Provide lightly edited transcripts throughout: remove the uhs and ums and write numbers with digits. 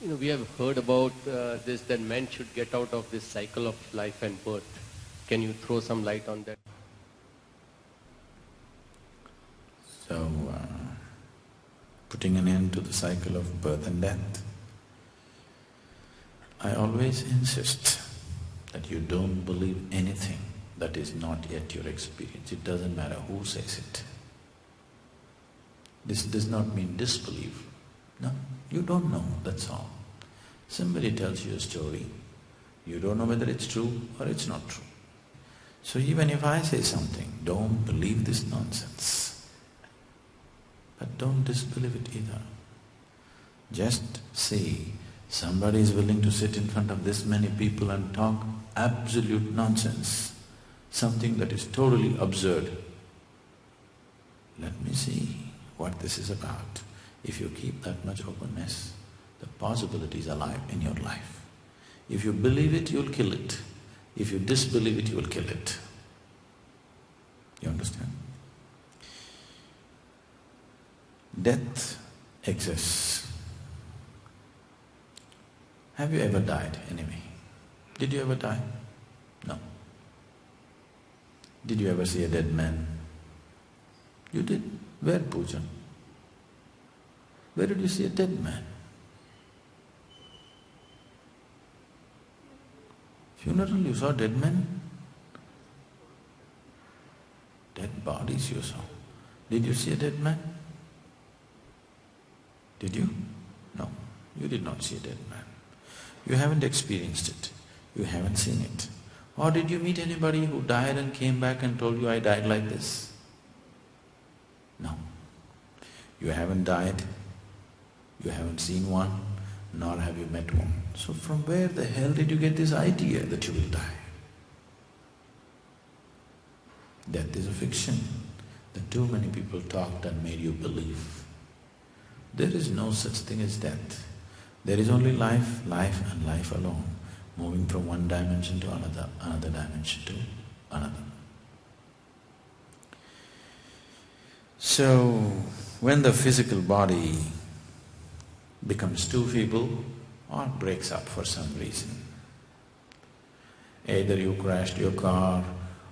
We have heard about this, that men should get out of this cycle of life and birth. Can you throw some light on that? So, putting an end to the cycle of birth and death, I always insist that you don't believe anything that is not yet your experience. It doesn't matter who says it. This does not mean disbelief. No, you don't know, that's all. Somebody tells you a story, you don't know whether it's true or it's not true. So even if I say something, don't believe this nonsense. But don't disbelieve it either. Just see, somebody is willing to sit in front of this many people and talk absolute nonsense, something that is totally absurd. Let me see what this is about. If you keep that much openness, the possibility is alive in your life. If you believe it, you'll kill it. If you disbelieve it, you will kill it. You understand? Death exists. Have you ever died anyway? Did you ever die? No. Did you ever see a dead man? You did. Where, Pooja? Where did you see a dead man? Funeral, you saw dead men? Dead bodies you saw. Did you see a dead man? Did you? No, you did not see a dead man. You haven't experienced it, you haven't seen it. Or did you meet anybody who died and came back and told you, I died like this? No. You haven't died, you haven't seen one, nor have you met one. So from where the hell did you get this idea that you will die? Death is a fiction that too many people talked and made you believe. There is no such thing as death. There is only life, life and life alone, moving from one dimension to another, another dimension to another. So, when the physical body becomes too feeble or breaks up for some reason, either you crashed your car,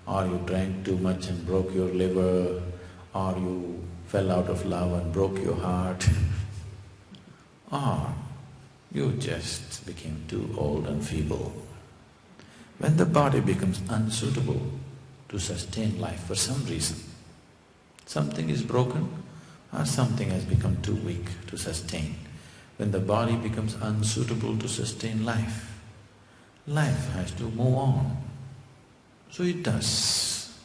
or you drank too much and broke your liver, or you fell out of love and broke your heart, or you just became too old and feeble. When the body becomes unsuitable to sustain life for some reason, something is broken or something has become too weak to sustain. When the body becomes unsuitable to sustain life, life has to move on. So it does.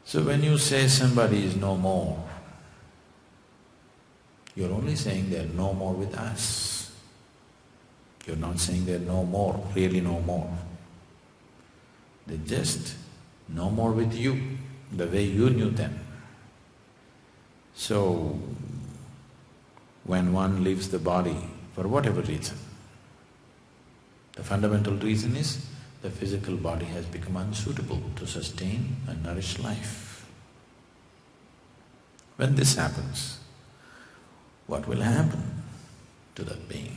So when you say somebody is no more, you're only saying they're no more with us. You're not saying they're no more, really no more. They're just no more with you, the way you knew them. So, when one leaves the body, for whatever reason, the fundamental reason is the physical body has become unsuitable to sustain and nourish life. When this happens, what will happen to that being?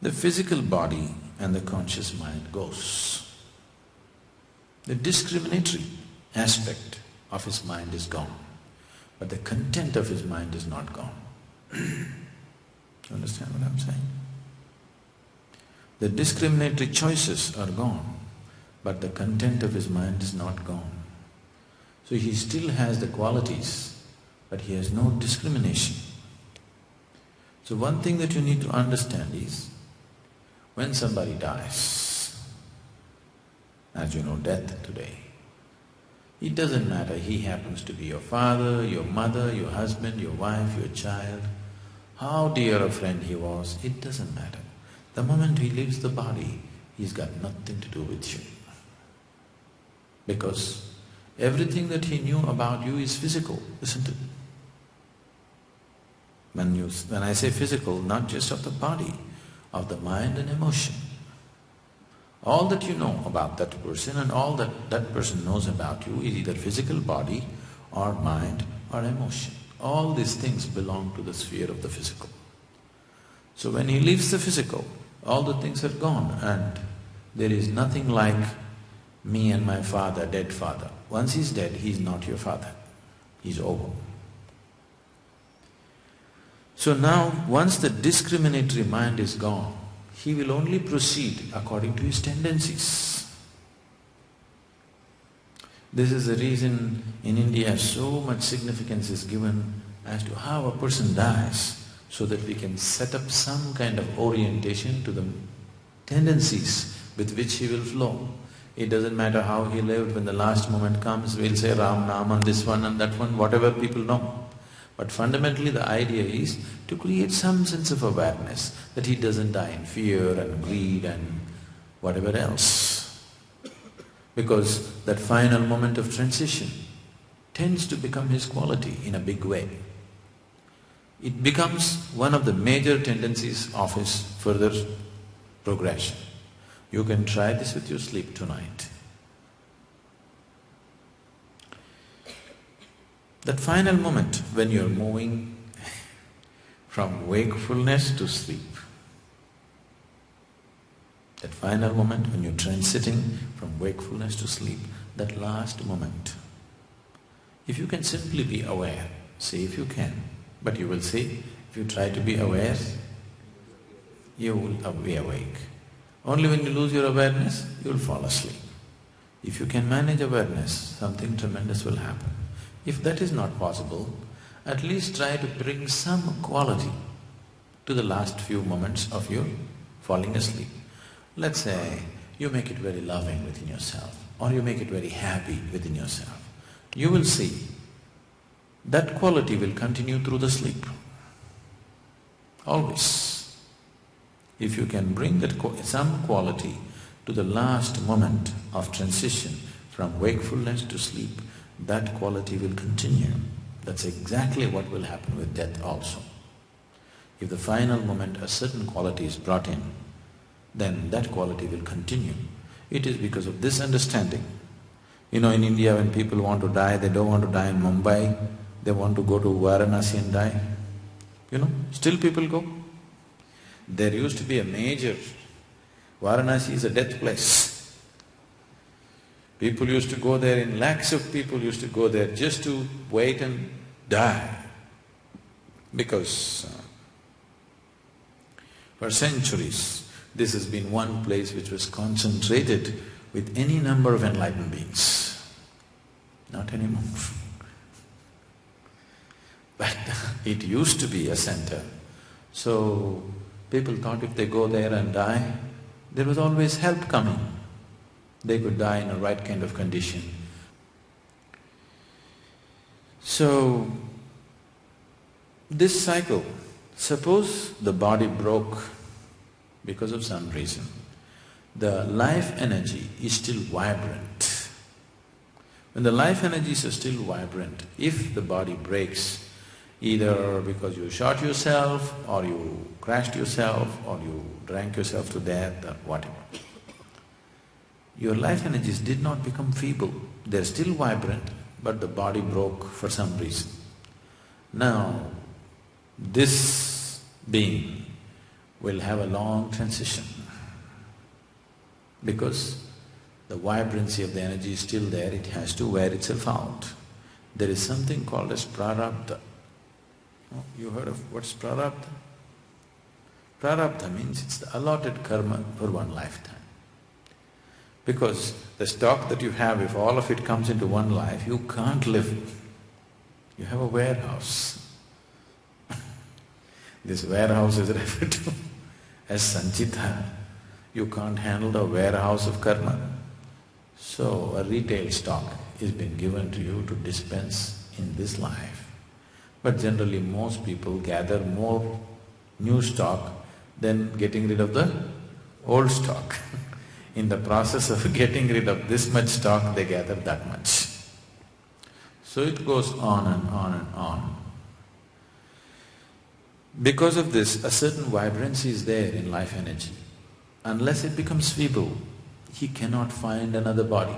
The physical body and the conscious mind goes. The discriminatory aspect of his mind is gone, but the content of his mind is not gone. You understand what I'm saying? The discriminatory choices are gone, but the content of his mind is not gone. So he still has the qualities, but he has no discrimination. So one thing that you need to understand is, when somebody dies, as you know, death today, it doesn't matter, he happens to be your father, your mother, your husband, your wife, your child, how dear a friend he was, it doesn't matter. The moment he leaves the body, he's got nothing to do with you. Because everything that he knew about you is physical, isn't it? When I say physical, not just of the body, of the mind and emotion. All that you know about that person and all that that person knows about you is either physical body or mind or emotion. all these things belong to the sphere of the physical. So when he leaves the physical, all the things are gone and there is nothing like me and my father, dead father. Once he's dead, he's not your father, he's over. So now, once the discriminatory mind is gone, he will only proceed according to his tendencies. This is the reason in India so much significance is given as to how a person dies, so that we can set up some kind of orientation to the tendencies with which he will flow. It doesn't matter how he lived, when the last moment comes, we'll say Ram Naam and this one and that one, whatever people know. But fundamentally the idea is to create some sense of awareness that he doesn't die in fear and greed and whatever else. Because that final moment of transition tends to become his quality in a big way. It becomes one of the major tendencies of his further progression. You can try this with your sleep tonight. That final moment when you're moving from wakefulness to sleep, that final moment when you're transiting from wakefulness to sleep, that last moment, if you can simply be aware, see if you can, but you will see, if you try to be aware, you will be awake. Only when you lose your awareness, you will fall asleep. If you can manage awareness, something tremendous will happen. If that is not possible, at least try to bring some quality to the last few moments of your falling asleep. Let's say you make it very loving within yourself, or you make it very happy within yourself. You will see that quality will continue through the sleep, always. If you can bring that some quality to the last moment of transition from wakefulness to sleep, that quality will continue. That's exactly what will happen with death also. If the final moment a certain quality is brought in, then that quality will continue. It is because of this understanding. You know, in India when people want to die, they don't want to die in Mumbai, they want to go to Varanasi and die. You know, still people go. There used to be a major… Varanasi is a death place. People used to go there, in lakhs of people used to go there just to wait and die. Because for centuries, this has been one place which was concentrated with any number of enlightened beings. Not anymore. But it used to be a center. So people thought if they go there and die, there was always help coming. They could die in a right kind of condition. So, this cycle, suppose the body broke because of some reason, the life energy is still vibrant. When the life energies are still vibrant, if the body breaks, either because you shot yourself or you crashed yourself or you drank yourself to death or whatever, your life energies did not become feeble, they're still vibrant, but the body broke for some reason. Now, this being will have a long transition because the vibrancy of the energy is still there, it has to wear itself out. There is something called as prarabdha. Oh, you heard of what's prarabdha? Prarabdha means it's the allotted karma for one lifetime. Because the stock that you have, if all of it comes into one life, you can't live. You have a warehouse. This warehouse is referred to as sanchita. You can't handle the warehouse of karma. So a retail stock is being given to you to dispense in this life. But generally most people gather more new stock than getting rid of the old stock. In the process of getting rid of this much stock, they gather that much. So it goes on and on and on. Because of this, a certain vibrancy is there in life energy. Unless it becomes feeble, he cannot find another body.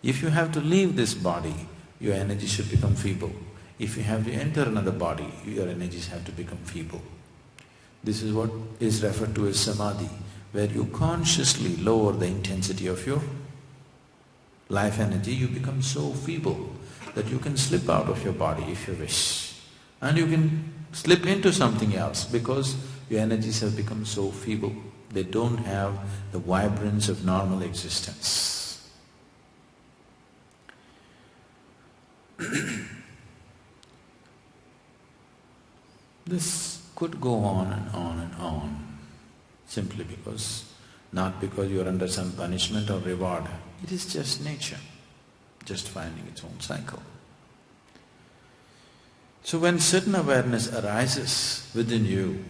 If you have to leave this body, your energy should become feeble. If you have to enter another body, your energies have to become feeble. This is what is referred to as samadhi, where you consciously lower the intensity of your life energy. You become so feeble that you can slip out of your body if you wish. And you can slip into something else because your energies have become so feeble. They don't have the vibrance of normal existence. This could go on and on and on, simply because, not because you are under some punishment or reward. It is just nature, just finding its own cycle. So when certain awareness arises within you,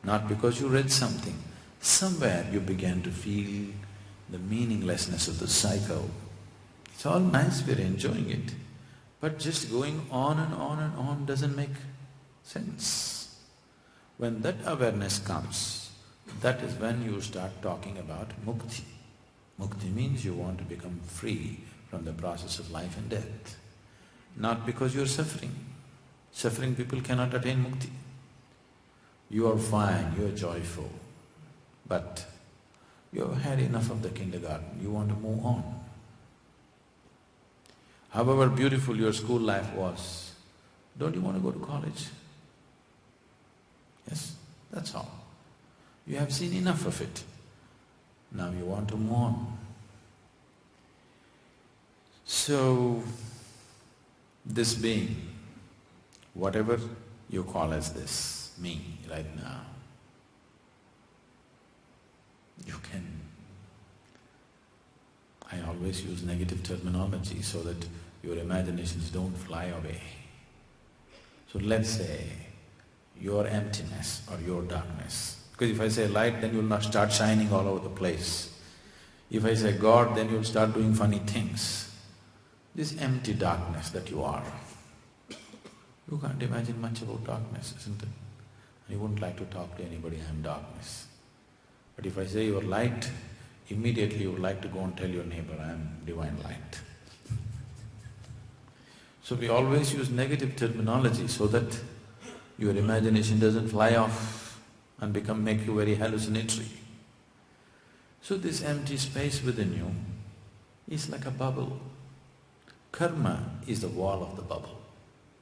not because you read something, somewhere you began to feel the meaninglessness of the cycle. It's all nice, we're enjoying it, but just going on and on and on doesn't make sense. When that awareness comes, that is when you start talking about mukti. Mukti means you want to become free from the process of life and death. Not because you're suffering. Suffering people cannot attain mukti. You are fine, you are joyful, but you have had enough of the kindergarten, you want to move on. However beautiful your school life was, don't you want to go to college? Yes, that's all. You have seen enough of it. Now you want to move on. So, this being, whatever you call as this, me right now, you can… I always use negative terminology so that your imaginations don't fly away. So let's say your emptiness or your darkness. Because if I say light, then you'll not start shining all over the place. If I say God, then you'll start doing funny things. This empty darkness that you are, you can't imagine much about darkness, isn't it? You wouldn't like to talk to anybody, I'm darkness. But if I say you're light, immediately you would like to go and tell your neighbor, I'm divine light. So we always use negative terminology so that your imagination doesn't fly off and make you very hallucinatory. So this empty space within you is like a bubble. Karma is the wall of the bubble.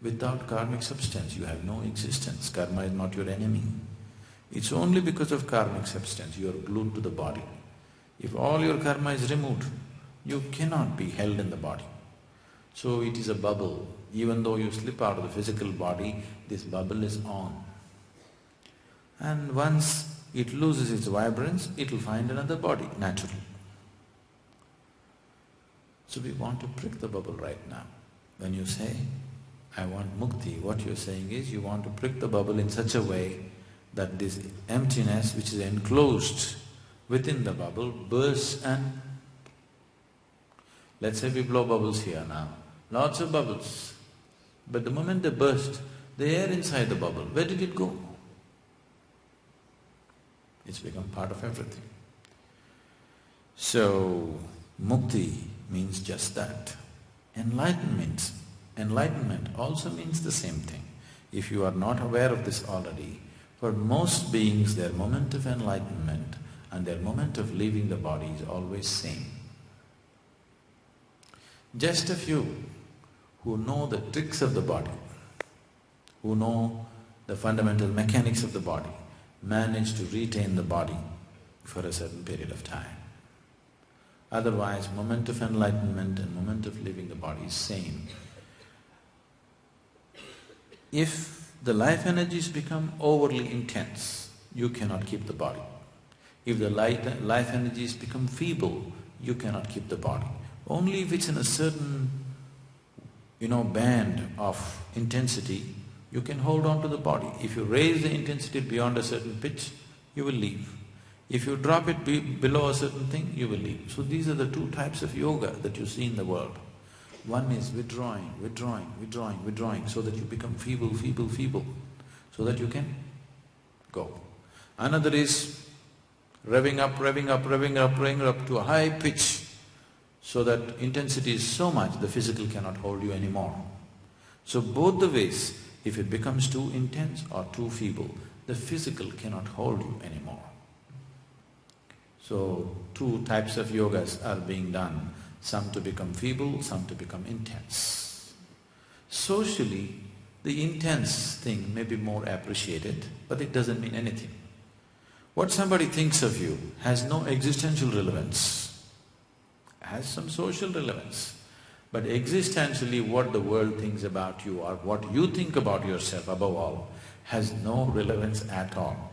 Without karmic substance, you have no existence. Karma is not your enemy. It's only because of karmic substance you are glued to the body. If all your karma is removed, you cannot be held in the body. So it is a bubble. Even though you slip out of the physical body, this bubble is on. And once it loses its vibrance, it will find another body, naturally. So we want to prick the bubble right now. When you say, I want mukti, what you're saying is you want to prick the bubble in such a way that this emptiness which is enclosed within the bubble bursts and… Let's say we blow bubbles here now, lots of bubbles. But the moment they burst, the air inside the bubble, where did it go? It's become part of everything. So, mukti means just that. Enlightenment also means the same thing. If you are not aware of this already, for most beings their moment of enlightenment and their moment of leaving the body is always same. Just a few who know the tricks of the body, who know the fundamental mechanics of the body, manage to retain the body for a certain period of time. Otherwise, moment of enlightenment and moment of leaving the body is same. If the life energies become overly intense, you cannot keep the body. If the life energies become feeble, you cannot keep the body. Only if it's in a certain, band of intensity, you can hold on to the body. If you raise the intensity beyond a certain pitch, you will leave. If you drop it below a certain thing, you will leave. So these are the two types of yoga that you see in the world. One is withdrawing, so that you become feeble, so that you can go. Another is revving up to a high pitch, so that intensity is so much the physical cannot hold you anymore. So both the ways, if it becomes too intense or too feeble, the physical cannot hold you anymore. So two types of yogas are being done, some to become feeble, some to become intense. Socially, the intense thing may be more appreciated, but it doesn't mean anything. What somebody thinks of you has no existential relevance, has some social relevance. But existentially what the world thinks about you or what you think about yourself above all has no relevance at all.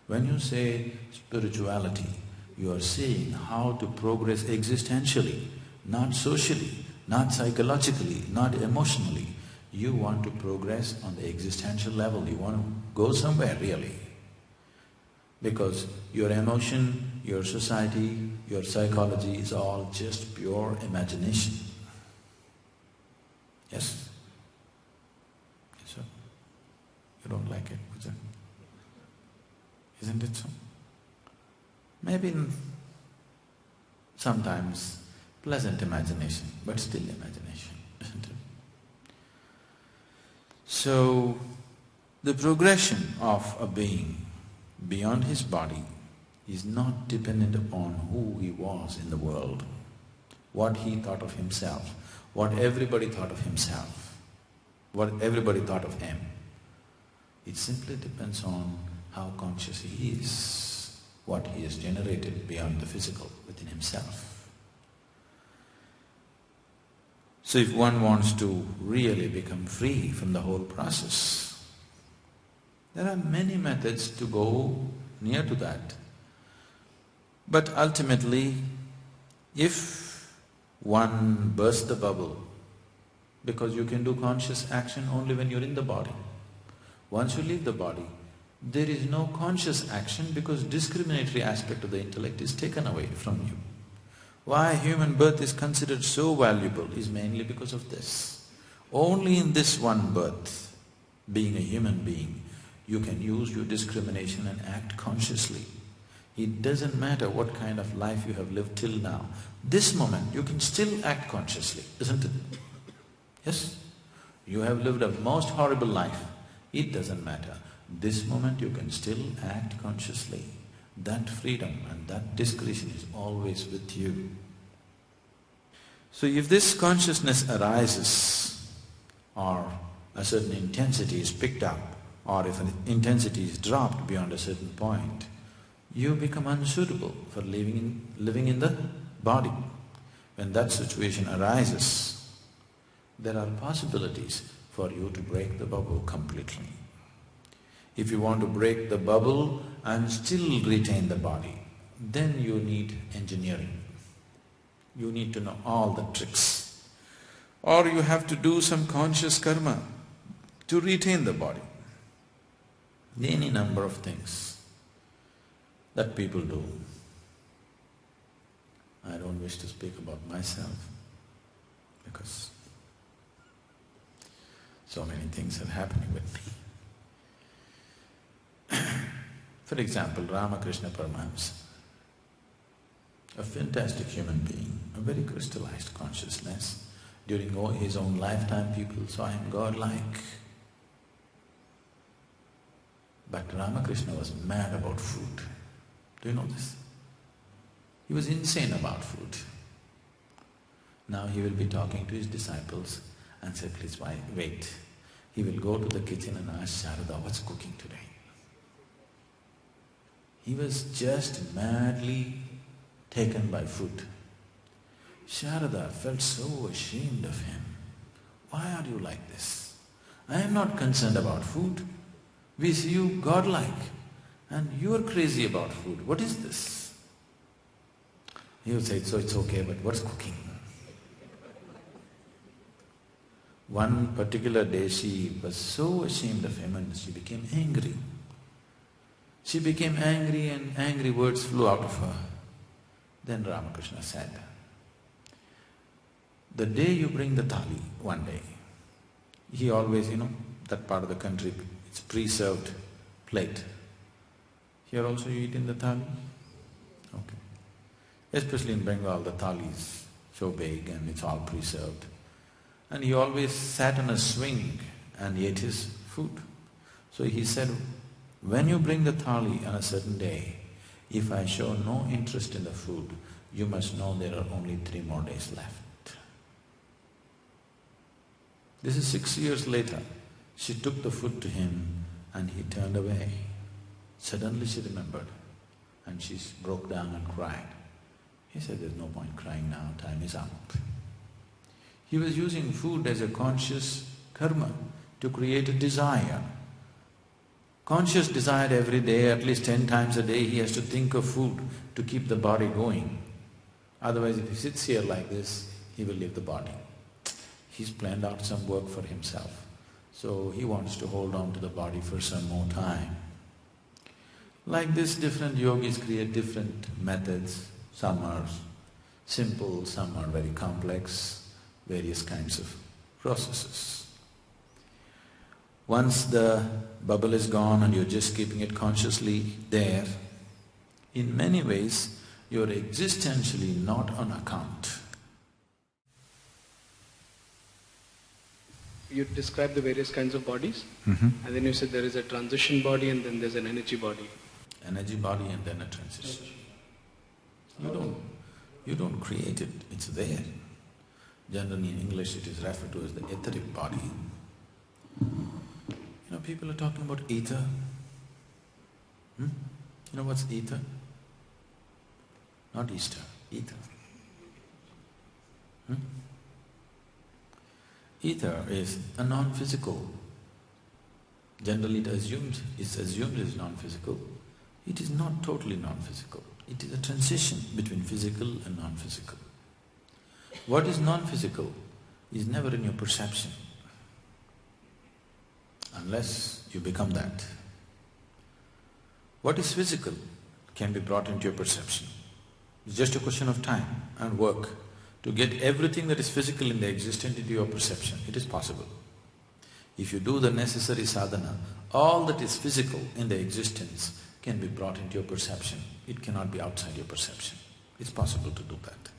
When you say spirituality, you are seeing how to progress existentially, not socially, not psychologically, not emotionally. You want to progress on the existential level, you want to go somewhere really. Because your emotion, your society, your psychology is all just pure imagination. Yes? Yes, sir? You don't like it, is it? Isn't it so? Maybe sometimes pleasant imagination, but still imagination, isn't it? So, the progression of a being beyond his body is not dependent upon who he was in the world, what he thought of himself, what everybody thought of himself, what everybody thought of him. It simply depends on how conscious he is, what he has generated beyond the physical within himself. So if one wants to really become free from the whole process, there are many methods to go near to that. But ultimately, if one bursts the bubble, because you can do conscious action only when you're in the body. Once you leave the body, there is no conscious action because discriminatory aspect of the intellect is taken away from you. Why human birth is considered so valuable is mainly because of this. Only in this one birth, being a human being, you can use your discrimination and act consciously. It doesn't matter what kind of life you have lived till now. This moment, you can still act consciously, isn't it? Yes? You have lived a most horrible life. It doesn't matter. This moment, you can still act consciously. That freedom and that discretion is always with you. So if this consciousness arises, or a certain intensity is picked up, or if an intensity is dropped beyond a certain point, you become unsuitable for living in the body. When that situation arises, there are possibilities for you to break the bubble completely. If you want to break the bubble and still retain the body, then you need engineering. You need to know all the tricks. Or you have to do some conscious karma to retain the body. Any number of things that people do. I don't wish to speak about myself because so many things are happening with me. For example, Ramakrishna Paramahamsa, a fantastic human being, a very crystallized consciousness. During his own lifetime, people saw him godlike. But Ramakrishna was mad about food. Do you know this? He was insane about food. Now he will be talking to his disciples and say, please wait. He will go to the kitchen and ask Sharada, what's cooking today? He was just madly taken by food. Sharada felt so ashamed of him. Why are you like this? I am not concerned about food. We see you godlike and you are crazy about food. What is this? He would say, so it's okay, but what's cooking? One particular day she was so ashamed of him and she became angry. She became angry and angry words flew out of her. Then Ramakrishna said, the day you bring the thali, one day, he always, that part of the country, it's pre-served plate. Here also you eat in the thali? Okay. Especially in Bengal, the thali is so big and it's all pre-served. and he always sat on a swing and ate his food. So he said, when you bring the thali on a certain day, if I show no interest in the food, you must know there are only 3 more days left. This is 6 years later. She took the food to him and he turned away. Suddenly she remembered and she broke down and cried. He said, there's no point crying now, time is up. He was using food as a conscious karma to create a desire. Conscious desire every day, at least 10 times a day, he has to think of food to keep the body going. Otherwise, if he sits here like this, he will leave the body. He's planned out some work for himself, so he wants to hold on to the body for some more time. Like this, different yogis create different methods. Some are simple, some are very complex, various kinds of processes. Once the bubble is gone and you're just keeping it consciously there, in many ways you're existentially not on account. You described the various kinds of bodies, and then you said there is a transition body and then there's an energy body. Energy body and then a transition. You don't create it, it's there. Generally in English it is referred to as the etheric body. You know, people are talking about ether. You know what's ether? Not Easter, ether. Ether is a non-physical. Generally it's assumed as non-physical. It is not totally non-physical. It is a transition between physical and non-physical. What is non-physical is never in your perception, unless you become that. What is physical can be brought into your perception. It's just a question of time and work to get everything that is physical in the existent into your perception. It is possible. If you do the necessary sadhana, all that is physical in the existence can be brought into your perception. It cannot be outside your perception. It's possible to do that.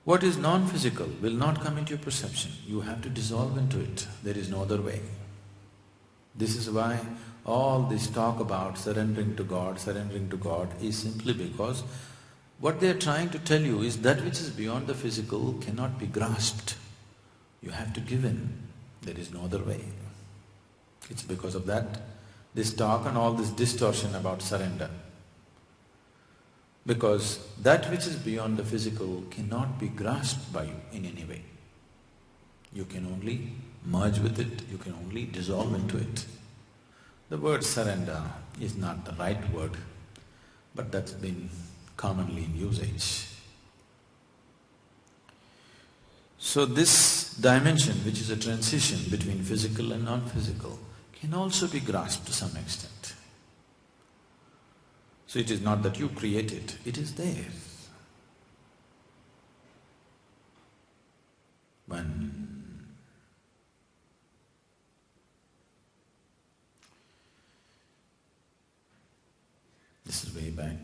What is non-physical will not come into your perception. You have to dissolve into it. There is no other way. This is why all this talk about surrendering to God is simply because what they are trying to tell you is that which is beyond the physical cannot be grasped. You have to give in. There is no other way. It's because of that, this talk and all this distortion about surrender. Because that which is beyond the physical cannot be grasped by you in any way. You can only merge with it, you can only dissolve into it. The word surrender is not the right word, but that's been commonly in usage. So this dimension, which is a transition between physical and non-physical, can also be grasped to some extent. So it is not that you create it, it is there. This is way back,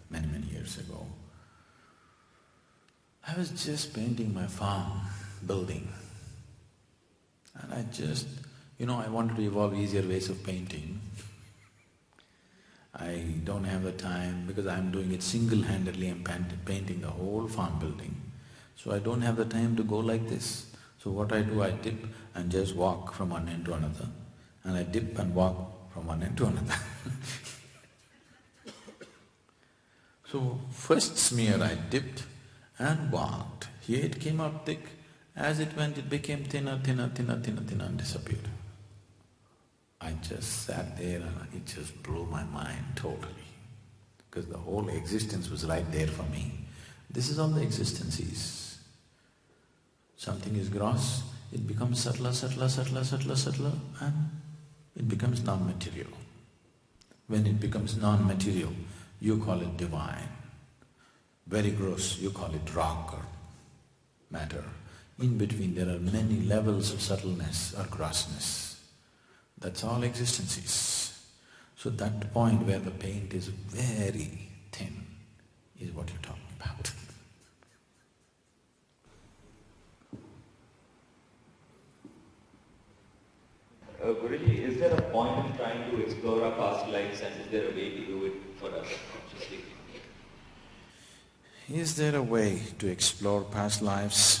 many years ago. I was just painting my farm building, and I wanted to evolve easier ways of painting. I don't have the time because I'm doing it single-handedly, I'm painting the whole farm building. So I don't have the time to go like this. So what I do, I dip and just walk from one end to another, and I dip and walk from one end to another. So first smear I dipped and walked. Here it came out thick. As it went, it became thinner and disappeared. I just sat there and it just blew my mind totally, because the whole existence was right there for me. This is all the existence is. Something is gross, it becomes subtler, and it becomes non-material. When it becomes non-material, you call it divine. Very gross, you call it rock or matter. In between there are many levels of subtleness or grossness. That's all existence is. So that point where the paint is very thin is what you're talking about. Guruji, is there a point in trying to explore our past lives, and is there a way to do it for us consciously? Is there a way to explore past lives?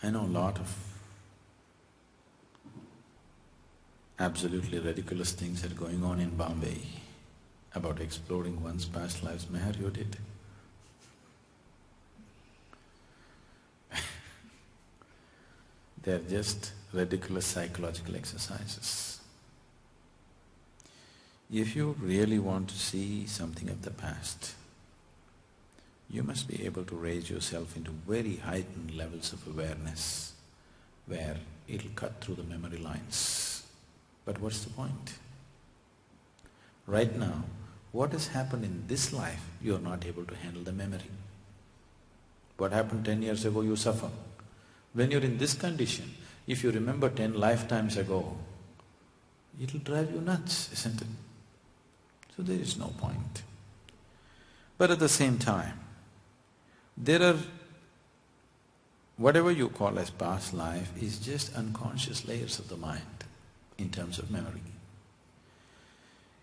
I know a lot of absolutely ridiculous things are going on in Bombay about exploring one's past lives. Meher, you did? They're just ridiculous psychological exercises. If you really want to see something of the past, you must be able to raise yourself into very heightened levels of awareness where it'll cut through the memory lines. But what's the point? Right now, what has happened in this life, you're not able to handle the memory. What happened 10 years ago, you suffer. When you're in this condition, if you remember 10 lifetimes ago, it'll drive you nuts, isn't it? So there is no point. But at the same time, there are… whatever you call as past life is just unconscious layers of the mind in terms of memory.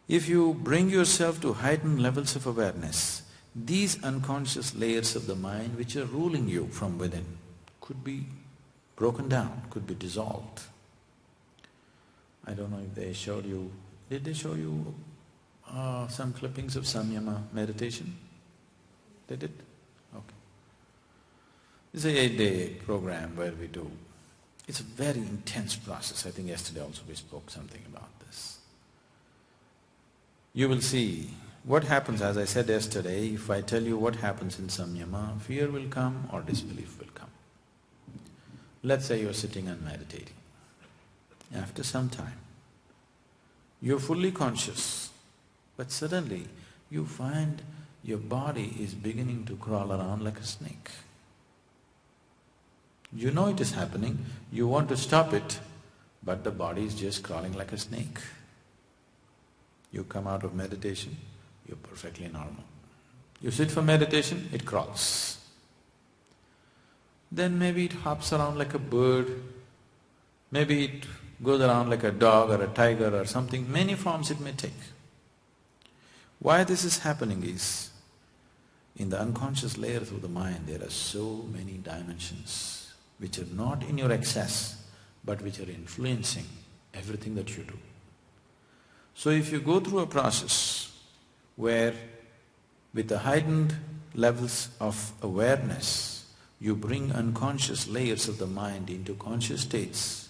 If you bring yourself to heightened levels of awareness, these unconscious layers of the mind which are ruling you from within could be broken down, could be dissolved. I don't know if they showed you… did they show you some clippings of Samyama meditation? They did? Okay. It's a 8-day program where we do… it's a very intense process. I think yesterday also we spoke something about this. You will see what happens, as I said yesterday, if I tell you what happens in Samyama, fear will come or disbelief will come. Let's say you're sitting and meditating. After some time, you're fully conscious, but suddenly you find your body is beginning to crawl around like a snake. You know it is happening, you want to stop it, but the body is just crawling like a snake. You come out of meditation, you're perfectly normal. You sit for meditation, it crawls. Then maybe it hops around like a bird, maybe it goes around like a dog or a tiger or something, many forms it may take. Why this is happening is, in the unconscious layers of the mind there are so many dimensions which are not in your access but which are influencing everything that you do. So if you go through a process where with the heightened levels of awareness you bring unconscious layers of the mind into conscious states,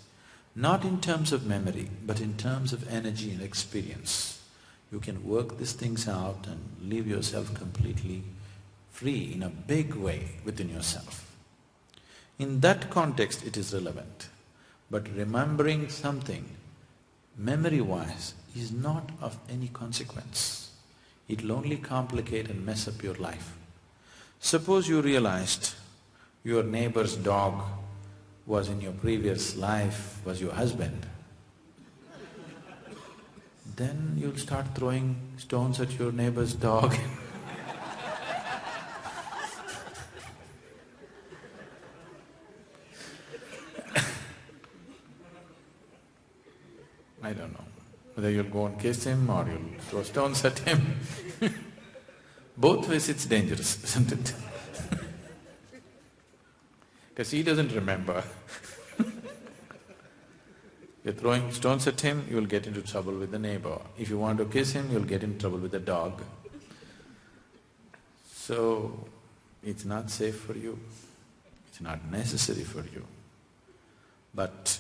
not in terms of memory but in terms of energy and experience, you can work these things out and leave yourself completely free in a big way within yourself. In that context it is relevant, but remembering something memory-wise is not of any consequence. It'll only complicate and mess up your life. Suppose you realized your neighbor's dog was in your previous life, was your husband, then you'll start throwing stones at your neighbor's dog. I don't know whether you'll go and kiss him or you'll throw stones at him. Both ways it's dangerous, isn't it? Because he doesn't remember. You're throwing stones at him, you'll get into trouble with the neighbor. If you want to kiss him, you'll get into trouble with the dog. So, it's not safe for you, it's not necessary for you. But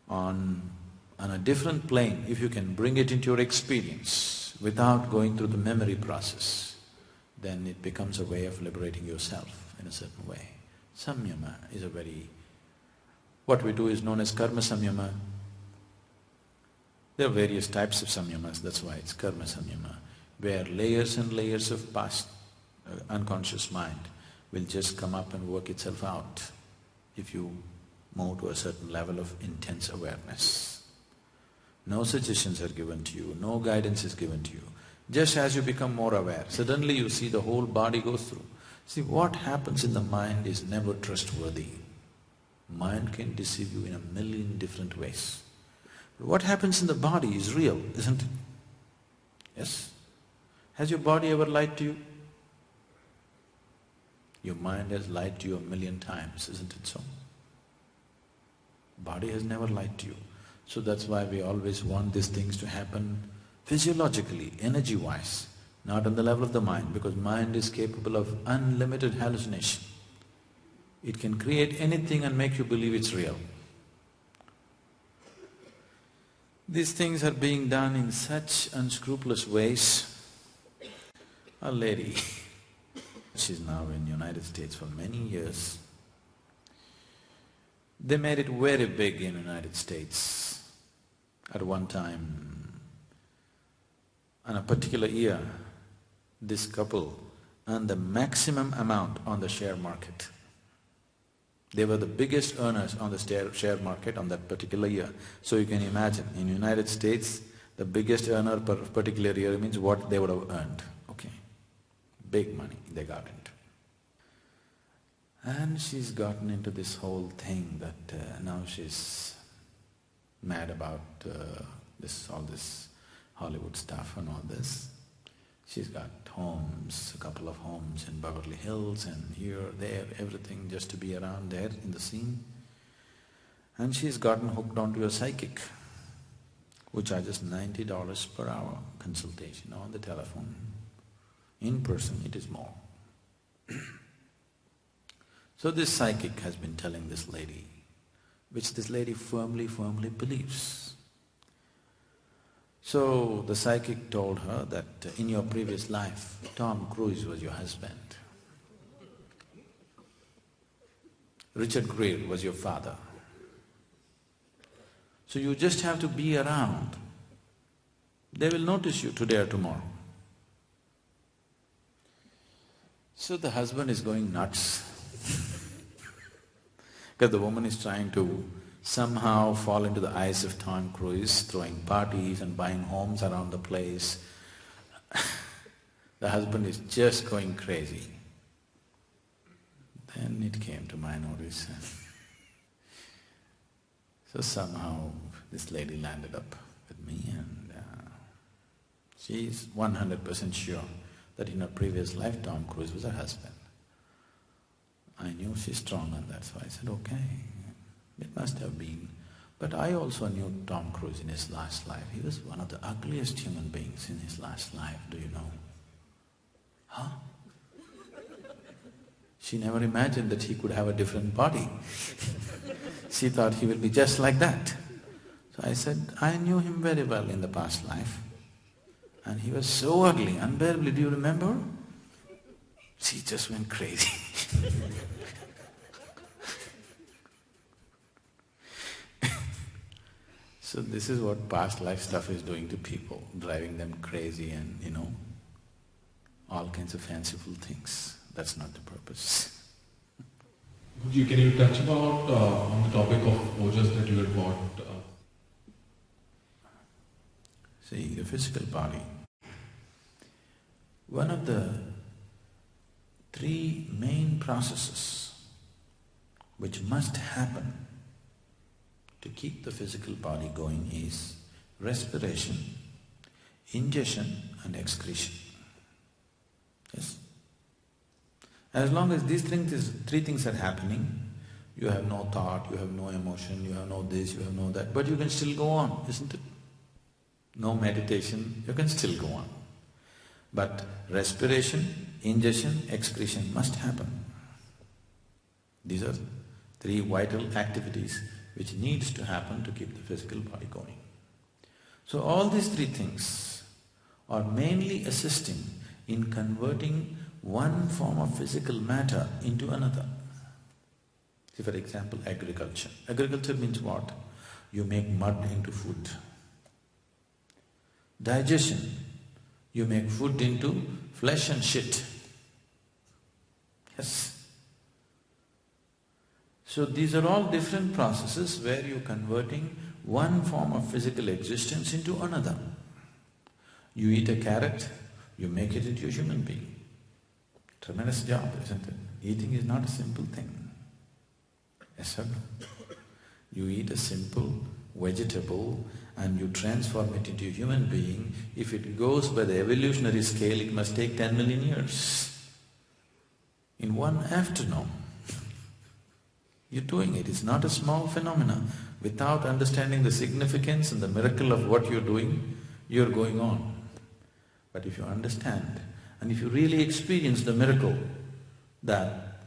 on a different plane, if you can bring it into your experience without going through the memory process, then it becomes a way of liberating yourself in a certain way. Samyama is a very… what we do is known as karma samyama. There are various types of samyamas, that's why it's karma samyama, where layers and layers of past unconscious mind will just come up and work itself out if you move to a certain level of intense awareness. No suggestions are given to you, no guidance is given to you. Just as you become more aware, suddenly you see the whole body goes through. See, what happens in the mind is never trustworthy. Mind can deceive you in a million different ways. But what happens in the body is real, isn't it? Yes? Has your body ever lied to you? Your mind has lied to you a million times, isn't it so? Body has never lied to you. So that's why we always want these things to happen physiologically, energy-wise, not on the level of the mind, because mind is capable of unlimited hallucination. It can create anything and make you believe it's real. These things are being done in such unscrupulous ways. A lady, she's now in United States for many years. They made it very big in United States. At one time, on a particular year, this couple earned the maximum amount on the share market. They were the biggest earners on the share market on that particular year. So you can imagine, in United States, the biggest earner per particular year means what they would have earned, okay? Big money they got into. And she's gotten into this whole thing that now she's mad about all this Hollywood stuff and all this. She's got homes, a couple of homes in Beverly Hills and here, there, everything just to be around there in the scene. And she's gotten hooked onto a psychic who charges $90 per hour consultation on the telephone. In person it is more. So this psychic has been telling this lady, which this lady firmly believes. So the psychic told her that in your previous life, Tom Cruise was your husband. Richard Gere was your father. So you just have to be around. They will notice you today or tomorrow. So the husband is going nuts because the woman is trying to somehow fall into the eyes of Tom Cruise, throwing parties and buying homes around the place. The husband is just going crazy. Then it came to my notice. So somehow this lady landed up with me and she's 100% sure that in her previous life Tom Cruise was her husband. I knew she's strong on that, so I said, okay, it must have been. But I also knew Tom Cruise in his last life. He was one of the ugliest human beings in his last life, do you know? Huh? She never imagined that he could have a different body. She thought he will be just like that. So I said, I knew him very well in the past life. And he was so ugly, unbearably, do you remember? She just went crazy. So this is what past life stuff is doing to people, driving them crazy and, all kinds of fanciful things. That's not the purpose. Can you touch about on the topic of ojas that you had bought? See, the physical body, one of the three main processes which must happen to keep the physical body going is respiration, ingestion and excretion. Yes? As long as these three things are happening, you have no thought, you have no emotion, you have no this, you have no that, but you can still go on, isn't it? No meditation, you can still go on. But respiration, ingestion, excretion must happen. These are three vital activities which needs to happen to keep the physical body going. So all these three things are mainly assisting in converting one form of physical matter into another. See, for example, agriculture. Agriculture means what? You make mud into food. Digestion, you make food into flesh and shit. Yes. So these are all different processes where you're converting one form of physical existence into another. You eat a carrot, you make it into a human being. Tremendous job, isn't it? Eating is not a simple thing. Yes or no? You eat a simple vegetable and you transform it into a human being, if it goes by the evolutionary scale, it must take 10 million years. In one afternoon, you're doing it. It's not a small phenomenon. Without understanding the significance and the miracle of what you're doing, you're going on. But if you understand and if you really experience the miracle that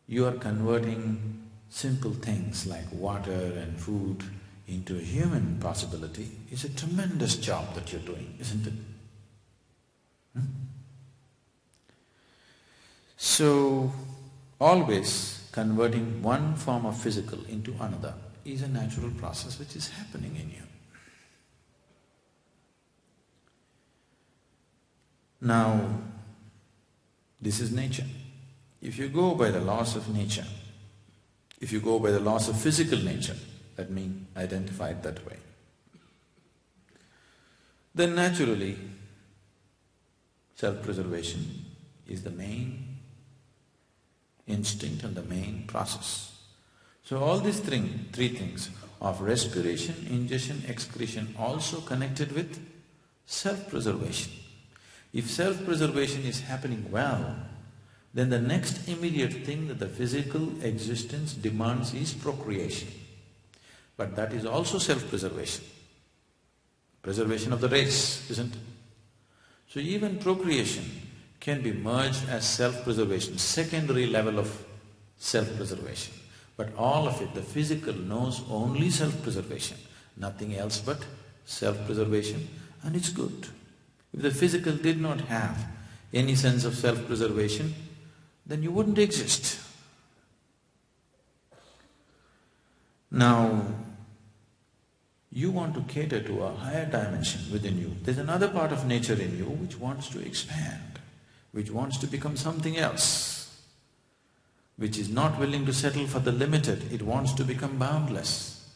you are converting simple things like water and food into a human possibility, it's a tremendous job that you're doing, isn't it? So, always converting one form of physical into another is a natural process which is happening in you. Now, this is nature. If you go by the laws of nature, if you go by the laws of physical nature, let me identify it that way, then naturally self-preservation is the main instinct and the main process. So all these three things of respiration, ingestion, excretion also connected with self-preservation. If self-preservation is happening well, then the next immediate thing that the physical existence demands is procreation. But that is also self-preservation, preservation of the race, isn't it? So even procreation can be merged as self-preservation, secondary level of self-preservation. But all of it, the physical knows only self-preservation, nothing else but self-preservation, and it's good. If the physical did not have any sense of self-preservation, then you wouldn't exist. Now, you want to cater to a higher dimension within you. There's another part of nature in you which wants to expand, which wants to become something else, which is not willing to settle for the limited, it wants to become boundless.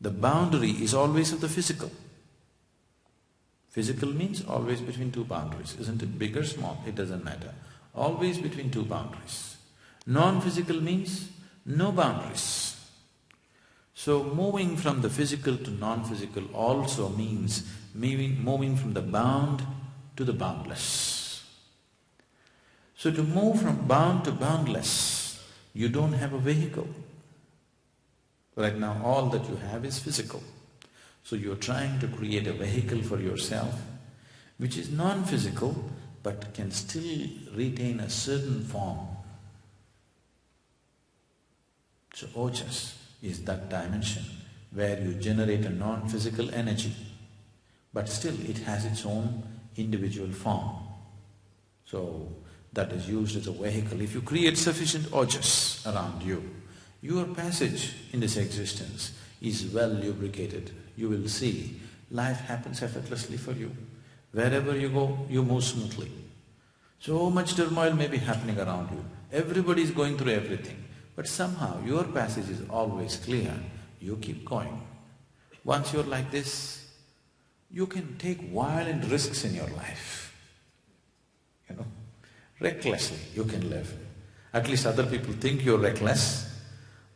The boundary is always of the physical. Physical means always between two boundaries, isn't it? Big or small, it doesn't matter. Always between two boundaries. Non-physical means no boundaries. So moving from the physical to non-physical also means moving from the bound to the boundless. So to move from bound to boundless, you don't have a vehicle. Right now all that you have is physical. So you're trying to create a vehicle for yourself which is non-physical but can still retain a certain form. So ojas is that dimension where you generate a non-physical energy, but still it has its own individual form. So that is used as a vehicle. If you create sufficient ojas around you, your passage in this existence is well lubricated. You will see life happens effortlessly for you. Wherever you go, you move smoothly. So much turmoil may be happening around you. Everybody is going through everything. But somehow your passage is always clear. You keep going. Once you're like this, you can take violent risks in your life. Recklessly you can live. At least other people think you're reckless,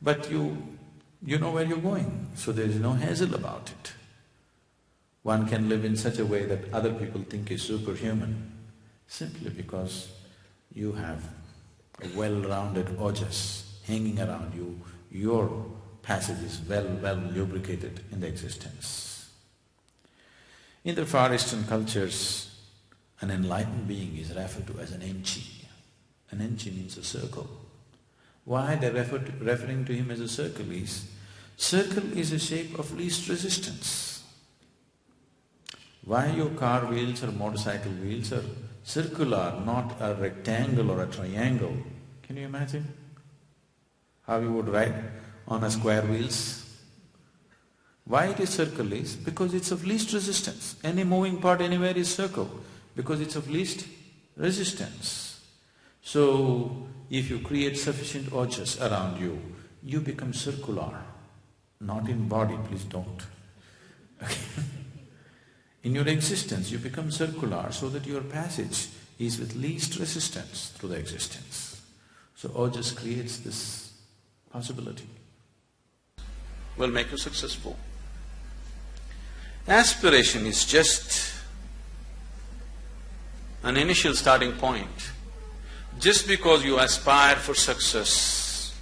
but you know where you're going, so there is no hassle about it. One can live in such a way that other people think is superhuman, simply because you have a well-rounded ojas hanging around you, your passage is well lubricated in the existence. In the Far Eastern cultures, an enlightened being is referred to as an enchi. An enchi means a circle. Why they're referring to him as a circle is a shape of least resistance. Why your car wheels or motorcycle wheels are circular, not a rectangle or a triangle? Can you imagine how you would ride on a square wheels? Why it is circle is because it's of least resistance. Any moving part anywhere is circle because it's of least resistance. So, if you create sufficient ojas around you, you become circular. Not in body, please don't. In your existence, you become circular so that your passage is with least resistance through the existence. So ojas creates this possibility will make you successful. Aspiration is just an initial starting point. Just because you aspire for success,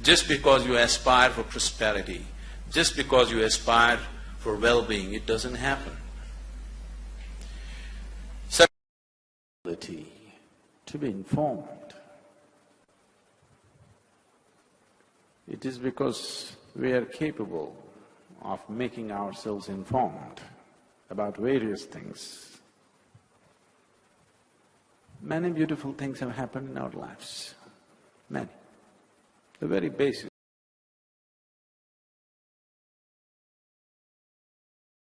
just because you aspire for prosperity, just because you aspire for well-being, it doesn't happen. Ability to be informed. It is because we are capable of making ourselves informed about various things. Many beautiful things have happened in our lives, many. The very basic